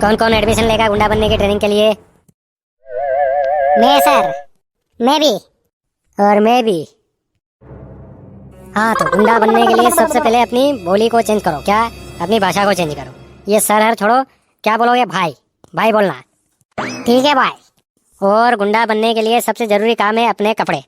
कौन कौन एडमिशन लेगा गुंडा बनने की ट्रेनिंग के लिए? मैं सर, मैं भी। और मैं भी। हाँ, तो गुंडा बनने के लिए सबसे पहले अपनी बोली को चेंज करो। क्या? अपनी भाषा को चेंज करो। ये सर हर छोड़ो, क्या बोलोगे? भाई भाई बोलना। ठीक है भाई। और गुंडा बनने के लिए सबसे जरूरी काम है अपने कपड़े।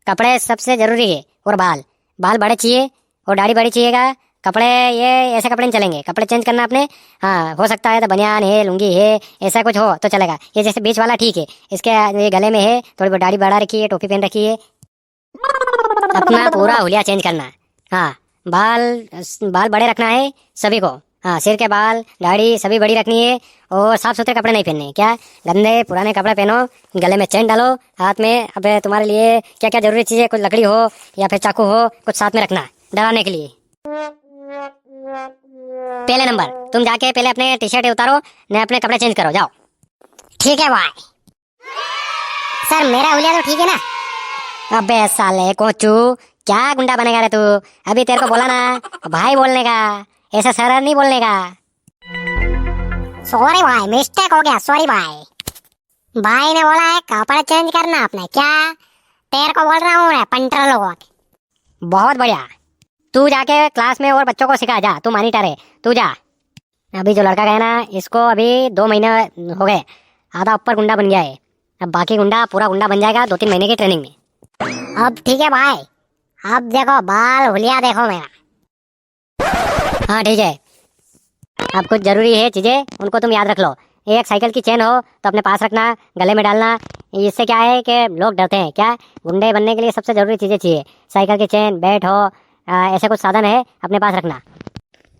कपड़े सबसे जरूरी है। और बाल बाल बड़े चाहिए और दाढ़ी बड़ी चाहिएगा। कपड़े ये ऐसे कपड़े नहीं चलेंगे, कपड़े चेंज करना अपने। हाँ, हो सकता है तो बनियान है, लुंगी है, ऐसा कुछ हो तो चलेगा। ये जैसे बीच वाला ठीक है, इसके ये गले में है, थोड़ी बहुत दाढ़ी बढ़ा रखी है, टोपी पहन रखी है। अपना पूरा हुलिया चेंज करना है। हाँ, बाल बाल बड़े रखना है सभी को। हाँ, सिर के बाल दाढ़ी सभी बड़ी रखनी है। और साफ सुथरे कपड़े नहीं पहनने। क्या? गंदे पुराने कपड़े पहनो, गले में चेन डालो, हाथ में अब तुम्हारे लिए क्या क्या जरूरी चीजें, कुछ लकड़ी हो या फिर चाकू हो, कुछ साथ में रखना डराने के लिए। पहले नंबर, तुम जाके पहले अपने टी शर्ट उतारो ने अपने कपड़े चेंज करो, जाओ। ठीक है भाई। सर मेरा हुलिया तो ठीक है ना? अबे साले कोचू, क्या गुंडा बनेगा रे तू? अभी तेरे को बोला ना भाई बोलने का, ऐसा सर नहीं बोलने का। सॉरी भाई, मिस्टेक हो गया, सॉरी भाई। भाई ने बोला है कपड़े चेंज करना आपने, क्या तेरे को बोल रहा हूँ मैं, पंटर लोगों के। बहुत बढ़िया। तू जाके क्लास में और बच्चों को सिखा, जा, तू मॉनिटर है, तू जा। अभी जो लड़का गया ना, इसको अभी 2 महीने हो गए, आधा ऊपर गुंडा बन गया है। अब बाकी गुंडा पूरा गुंडा बन जाएगा 2-3 महीने की ट्रेनिंग में। अब ठीक है भाई, अब देखो बाल हुलिया देखो मेरा। हाँ ठीक है। अब कुछ जरूरी है चीजें, उनको तुम याद रख लो। एक साइकिल की चेन हो तो अपने पास रखना, गले में डालना। इससे क्या है कि लोग डरते हैं। क्या? गुंडे बनने के लिए सबसे जरूरी चीजें चाहिए, साइकिल की चेन, बैट हो, ऐसे कुछ साधन है अपने पास रखना।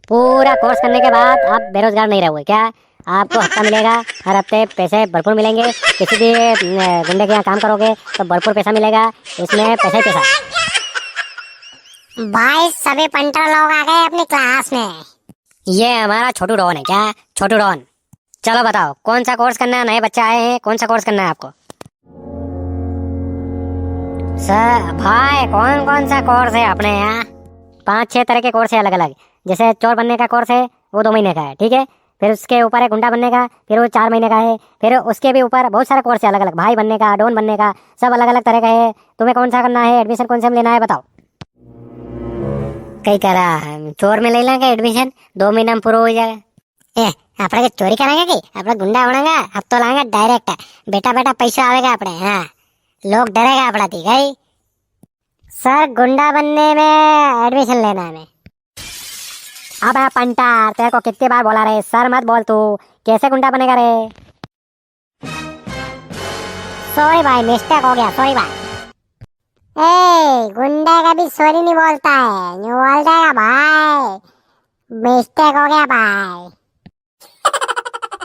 पूरा कोर्स करने के बाद आप बेरोजगार नहीं रहोगे। क्या? आपको हफ्ता मिलेगा, हर हफ्ते पैसे भरपूर मिलेंगे। किसी भी गुंडे के यहाँ काम करोगे तो भरपूर पैसा मिलेगा, इसमें पैसा ही पैसा। भाई सभी पंटर लोग आ गए अपनी क्लास में। ये हमारा छोटू डॉन है। क्या? छोटू डॉन। चलो बताओ कौन सा कोर्स करना है? नए बच्चे आए हैं, कौन सा कोर्स करना है आपको? सर भाई कौन कौन सा कोर्स है अपने यहाँ? 5-6 तरह के कोर्स है अलग अलग। जैसे चोर बनने का कोर्स है, वो 2 महीने का है, ठीक है। फिर उसके ऊपर है गुंडा बनने का, फिर वो 4 महीने का है। फिर उसके भी ऊपर बहुत सारे कोर्स है अलग अलग, भाई बनने का, डॉन बनने का, सब अलग अलग तरह का है। तुम्हें कौन सा करना है? एडमिशन कौन से में लेना है बताओ। कई करा चोर में ले लेंगे एडमिशन, 2 महीना में पूरा हो जाएगा। આપણે ચોરી કરાંગે કે આપણે ગુંડા બનાંગા अब तो लाएंगे डायरेक्ट बेटा बेटा पैसा आवेगा अपने। हाँ, लोग डरेगा अपना थी गई। सर गुंडा बनने में एडमिशन लेना है। अब पंटा, तेरे को कितनी बार बोला रे, सर मत बोल तू। कैसे गुंडा बनेगा रे? सॉरी भाई, मिस्टेक हो गया, सॉरी भाई। ए गुंडे कभी सॉरी नहीं बोलता है, यूं बोलता है भाई, मिस्टेक हो गया भाई।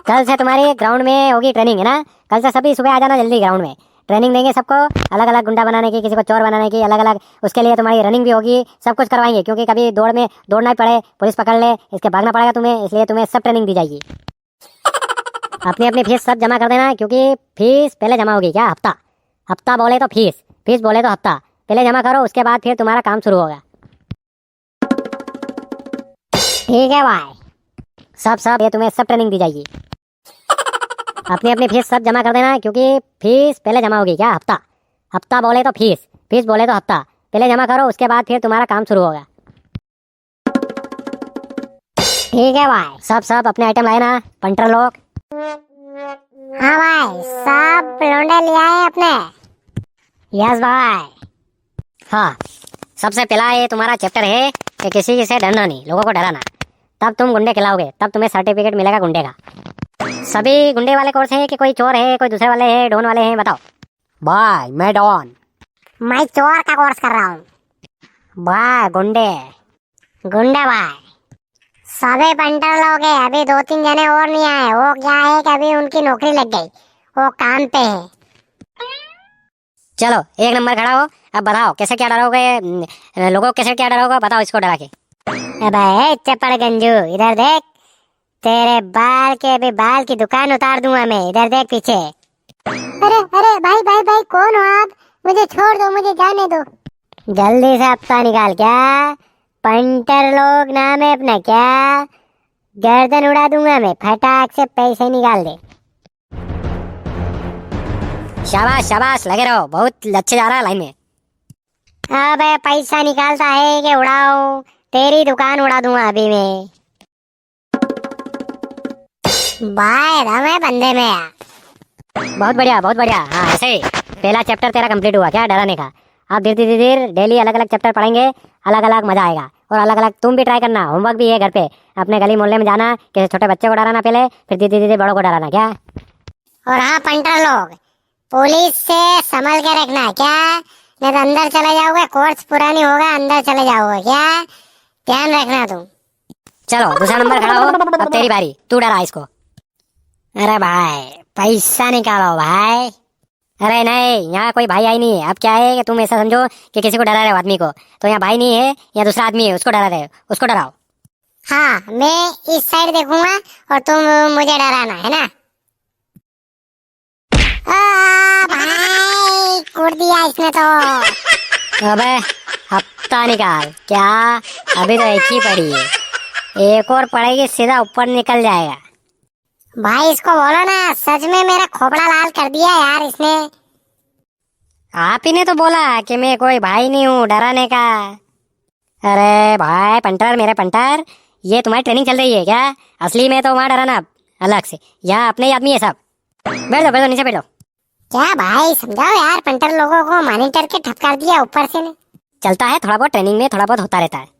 कल से तुम्हारी ग्राउंड में होगी ट्रेनिंग, है ना? कल से सभी सुबह आ जाना जल्दी ग्राउंड में। ट्रेनिंग देंगे सबको, अलग अलग गुंडा बनाने की, किसी को चोर बनाने की, अलग अलग। उसके लिए तुम्हारी रनिंग भी होगी, सब कुछ करवाएंगे। क्योंकि कभी दौड़ में दौड़ना ही पड़े, पुलिस पकड़ ले, इसके भागना पड़ेगा तुम्हें, इसलिए तुम्हें सब ट्रेनिंग दी जाएगी। अपनी अपनी फीस सब जमा कर देना, क्योंकि फीस पहले जमा होगी। क्या? हफ्ता हफ्ता बोले तो फीस, फीस बोले तो हफ्ता। पहले जमा करो, उसके बाद फिर तुम्हारा काम शुरू होगा। ठीक है भाई। सब ये तुम्हें सब ट्रेनिंग दी जाएगी। अपनी अपनी फीस सब जमा कर देना, क्योंकि फीस पहले जमा होगी। क्या? हफ्ता हफ्ता बोले तो फीस, फीस बोले तो हफ्ता। पहले जमा करो, उसके बाद फिर तुम्हारा काम शुरू होगा। ठीक है भाई। सब अपने आइटम लाए ना पंटर लोग? हाँ भाई, सब लौंडे ले आए अपने। यस भाई। हाँ, सबसे पहला ये तुम्हारा चैप्टर है कि किसी से डरना नहीं, लोगों को डराना। तब तुम गुंडे खिलाओगे, तब तुम्हें सर्टिफिकेट मिलेगा गुंडे का। सभी गुंडे वाले कोर्स हैं कि कोई चोर है, कोई दूसरे वाले हैं, डॉन वाले हैं? बताओ। भाई मैं डॉन। मैं चोर का कोर्स कर रहा हूँ। भाई गुंडे। गुंडा भाई। सभी पंटर लोग हैं, अभी 2-3 जने और नहीं आए। वो क्या है कि अभी उनकी नौकरी लग गई, वो काम पे है। चलो 1 नंबर खड़ा हो, अब बताओ कैसे क्या डरोगे लोगों को, कैसे क्या डरोगे बताओ इसको डरा के। अबे चप्पड़ गंजू, इधर देख, तेरे बाल के भी बाल की दुकान उतार दूंगा मैं। इधर देख पीछे। अरे अरे भाई भाई भाई, कौन हो आप? मुझे छोड़ दो, मुझे जाने दो। जल्दी से हफ्ता निकाल। क्या पंटर लोग नाम है अपना? क्या गर्दन उड़ा दूंगा मैं, फटाक से पैसे निकाल दे। शाबाश शाबाश, लगे रहो, बहुत अच्छे जा रहा है लाइन में। अबे पैसा निकालता है कि उड़ाओ, तेरी दुकान उड़ा दूंगा अभी मैं। भाई दम है बंदे में यार। बहुत बढ़िया बहुत बढ़िया। हाँ ऐसे ही पहला चैप्टर तेरा कंप्लीट हुआ क्या डराने का। आप धीरे धीरे धीरे डेली अलग अलग चैप्टर पढ़ेंगे, अलग अलग मजा आएगा। और अलग अलग तुम भी ट्राई करना, होमवर्क भी है घर पे, अपने गली मोहल्ले में जाना, किसी छोटे बच्चे को डराना पहले, फिर धीरे धीरे बड़ों को डराना क्या। और हाँ पंटर लोग, पुलिस से संभल के रखना क्या, नहीं तो अंदर चले जाओगे, कोर्स पूरा नहीं होगा, अंदर चले जाओगे क्या, ध्यान रखना तुम। चलो दूसरा नंबर खड़ा हो, अब तेरी बारी, तू डरा इसको। अरे भाई पैसा निकालो भाई। अरे नहीं, यहाँ कोई भाई आई नहीं है। अब क्या है कि तुम ऐसा समझो कि किसी को डरा रहे हो आदमी को, तो यहाँ भाई नहीं है, यहाँ दूसरा आदमी है, उसको डरा रहे हो, उसको डराओ। हाँ मैं इस साइड देखूंगा और तुम मुझे डराना है ना। भाई कूद दिया इसने तो। अबे हफ्ता निकाल क्या, अभी तो एक ही पड़ी है, एक और पड़ेगी सीधा ऊपर निकल जाएगा। भाई इसको बोलो ना, सच में मेरा खोपड़ा लाल कर दिया यार इसने। आप ही ने तो बोला कि मैं कोई भाई नहीं हूँ डराने का। अरे भाई पंटर, मेरे पंटर, ये तुम्हारी ट्रेनिंग चल रही है क्या? असली में तो वहाँ डराना अलग से, यहाँ अपने ही आदमी है सब। बैठ दो नीचे बैठ लो। क्या भाई समझाओ यार, पंटर लोगों को मॉनिटर के ठपकार दिया ऊपर से ने। चलता है थोड़ा बहुत, ट्रेनिंग में थोड़ा बहुत होता रहता है।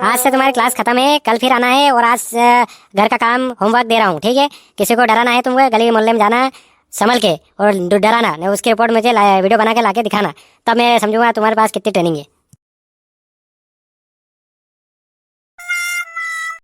आज से तुम्हारी क्लास खत्म है, कल फिर आना है, और आज घर का काम होमवर्क दे रहा हूँ, ठीक है? किसी को डराना है तुमको, गली मोहल्ले में जाना संभल के, और डराना नहीं, उसके ऊपर मुझे वीडियो बना के लाके दिखाना, तब मैं समझूंगा तुम्हारे पास कितनी ट्रेनिंग है।